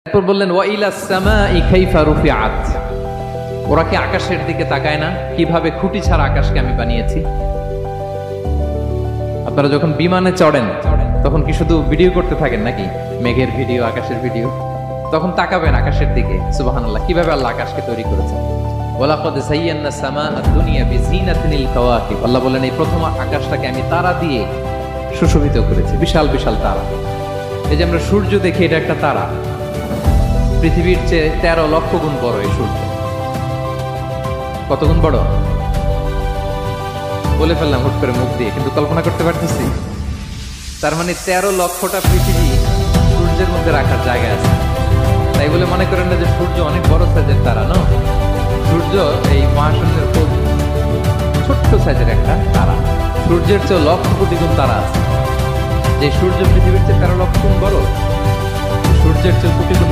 এরপর বললেন ওয়াইলাস সামাই কাইফা রুফিআত, ওরা কি আকাশের দিকে তাকায় না কিভাবে খুঁটি ছাড়া আকাশকে আমি বানিয়েছি। আপনারা যখন বিমানে চড়েন তখন কি শুধু ভিডিও করতে থাকেন নাকি, মেঘের ভিডিও, আকাশের ভিডিও? তখন তাকাবেন আকাশের দিকে, সুবহানাল্লাহ, কিভাবে আল্লাহ আকাশকে তৈরি করেছেন। ওয়ালাকাদ যায়্যানা সামাআদ দুনিয়া বিজিনাতিল কাওয়াকিব, আল্লাহ বলেন এই প্রথম আকাশটাকে আমি তারা দিয়ে সুশোভিত করেছি, বিশাল বিশাল তারা। এই যে আমরা সূর্য দেখি, এটা একটা তারা, পৃথিবীর চেয়ে 13 লক্ষ গুণ বড় এই সূর্য। কত গুণ বড় বলে ফেললাম হুট করে মুখ দিয়ে, কিন্তু কল্পনা করতে পারতেছি। তার মানে 13 লক্ষটা পৃথিবী সূর্যের মধ্যে রাখার জায়গা আছে। তাই বলে মনে করেন না যে সূর্য অনেক বড় সাইজের তারা, না। সূর্য এই মহাশূন্যের খুব ছোট্ট সাইজের একটা তারা। সূর্যের চেয়ে লক্ষ কোটি গুণ তারা আছে। যে সূর্য পৃথিবীর চেয়ে 13 লক্ষ গুণ বড়, সূর্যের চেয়ে কোটি গুণ